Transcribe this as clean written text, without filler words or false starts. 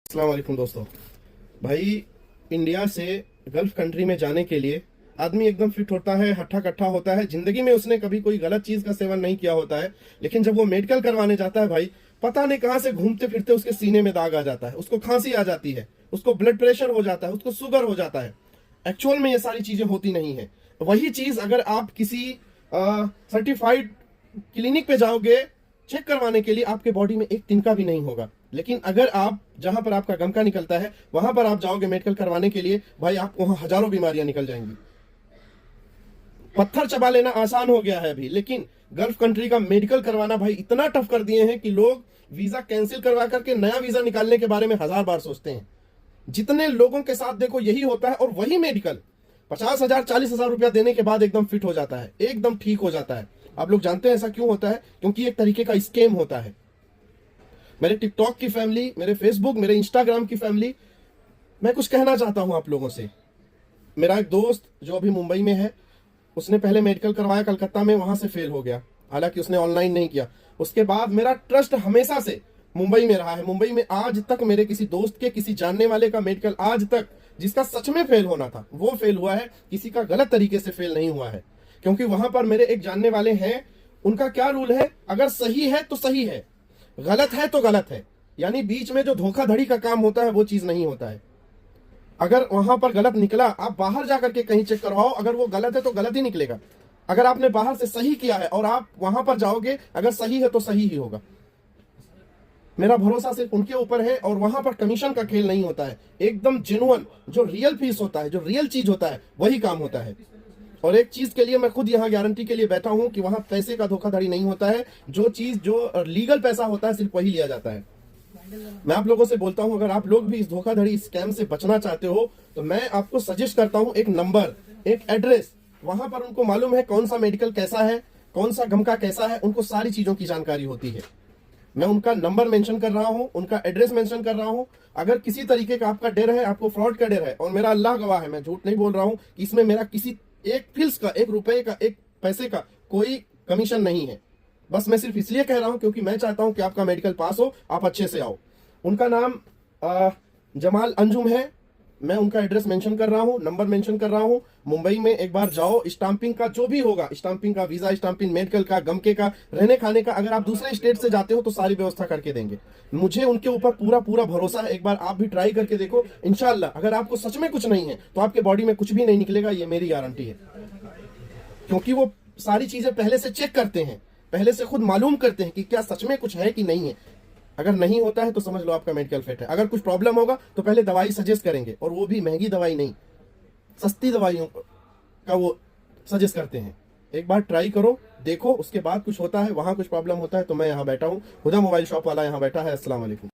अस्सलाम वालेकुम दोस्तों। भाई, इंडिया से गल्फ कंट्री में जाने के लिए आदमी एकदम फिट होता है, हट्ठा कट्ठा होता है। जिंदगी में उसने कभी कोई गलत चीज का सेवन नहीं किया होता है, लेकिन जब वो मेडिकल करवाने जाता है भाई, पता नहीं कहां से घूमते फिरते उसके सीने में दाग आ जाता है, उसको खांसी आ जाती है, उसको ब्लड प्रेशर हो जाता है, उसको शुगर हो जाता है। एक्चुअल में ये सारी चीजें होती नहीं है। वही चीज अगर आप किसी सर्टिफाइड क्लिनिक पे जाओगे चेक करवाने के लिए, आपके बॉडी में एक तिनका भी नहीं होगा। लेकिन अगर आप जहां पर आपका गम का निकलता है वहां पर आप जाओगे मेडिकल करवाने के लिए, भाई आपको वहां हजारों बीमारियां निकल जाएंगी। पत्थर चबा लेना आसान हो गया है अभी, लेकिन गल्फ कंट्री का मेडिकल करवाना भाई इतना टफ कर दिए हैं कि लोग वीजा कैंसिल करवा करके नया वीजा निकालने के बारे में 1000 बार सोचते हैं। जितने लोगों के साथ देखो यही होता है, और वही मेडिकल 50,000 40,000 रुपया देने के बाद एकदम फिट हो जाता है, एकदम ठीक हो जाता है। आप लोग जानते हैं ऐसा क्यों होता है? क्योंकि एक तरीके का स्कैम होता है। मेरे टिकटॉक की फैमिली, मेरे फेसबुक, मेरे इंस्टाग्राम की फैमिली, मैं कुछ कहना चाहता हूं आप लोगों से। मेरा एक दोस्त जो अभी मुंबई में है, उसने पहले मेडिकल करवाया कलकत्ता में, वहां से फेल हो गया, हालांकि उसने ऑनलाइन नहीं किया। उसके बाद मेरा ट्रस्ट हमेशा से मुंबई में रहा है। मुंबई में आज तक मेरे किसी दोस्त के, किसी जानने वाले का मेडिकल आज तक जिसका सच में फेल होना था वो फेल हुआ है, किसी का गलत तरीके से फेल नहीं हुआ है। क्योंकि वहां पर मेरे एक जानने वाले हैं, उनका क्या रूल है, अगर सही है तो सही है, गलत है तो गलत है। यानी बीच में जो धोखाधड़ी का काम होता है वो चीज नहीं होता है। अगर वहां पर गलत निकला, आप बाहर जाकर के कहीं चेक करवाओ, अगर वो गलत है तो गलत ही निकलेगा। अगर आपने बाहर से सही किया है और आप वहां पर जाओगे, अगर सही है तो सही ही होगा। मेरा भरोसा सिर्फ उनके ऊपर है, और वहां पर कमीशन का खेल नहीं होता है। एकदम जेन्युइन जो रियल फीस होता है, जो रियल चीज होता है, वही काम होता है। और एक चीज के लिए मैं खुद यहाँ गारंटी के लिए बैठा हूं कि वहां पैसे का धोखाधड़ी नहीं होता है। जो चीज, जो लीगल पैसा होता है, सिर्फ वही लिया जाता है। मैं आप लोगों से बोलता हूं, अगर आप लोग भी इस धोखाधड़ी, स्कैम से बचना चाहते हो, तो मैं आपको सजेस्ट करता हूं, एक नंबर, एक एड्रेस, वहां पर उनको मालूम है कौन सा मेडिकल कैसा है, कौन सा गम का कैसा है, उनको सारी चीजों की जानकारी होती है। मैं उनका नंबर मेंशन कर रहा हूं, उनका एड्रेस मेंशन कर रहा हूं। अगर किसी तरीके का आपका डर है, आपको फ्रॉड का डर है, और मेरा अल्लाह गवाह है, मैं झूठ नहीं बोल रहा हूं कि इसमें मेरा किसी एक फिल्स का, एक रुपए का, एक पैसे का कोई कमीशन नहीं है। बस मैं सिर्फ इसलिए कह रहा हूं क्योंकि मैं चाहता हूं कि आपका मेडिकल पास हो, आप अच्छे से आओ। उनका नाम जमाल अंजुम है। मैं उनका एड्रेस मेंशन कर रहा हूं, नंबर मेंशन कर रहा हूं। मुंबई में एक बार जाओ, स्टाम्पिंग का जो भी होगा, स्टाम्पिंग का, वीजा स्टाम्पिंग, मेडिकल का, गमके का, रहने खाने का, अगर आप दूसरे स्टेट से जाते हो तो सारी व्यवस्था करके देंगे। मुझे उनके ऊपर पूरा पूरा भरोसा है। एक बार आप भी ट्राई करके देखो, इंशाल्लाह। अगर आपको सच में कुछ नहीं है तो आपके बॉडी में कुछ भी नहीं निकलेगा, ये मेरी गारंटी है। क्योंकि वो सारी चीजें पहले से चेक करते हैं, पहले से खुद मालूम करते हैं कि क्या सच में कुछ है कि नहीं है। अगर नहीं होता है तो समझ लो आपका मेडिकल फिट है। अगर कुछ प्रॉब्लम होगा तो पहले दवाई सजेस्ट करेंगे, और वो भी महंगी दवाई नहीं, सस्ती दवाइयों का वो सजेस्ट करते हैं। एक बार ट्राई करो, देखो, उसके बाद कुछ होता है, वहां कुछ प्रॉब्लम होता है तो मैं यहाँ बैठा हूँ, हुदा मोबाइल शॉप वाला यहाँ बैठा है। अस्सलाम वालेकुम।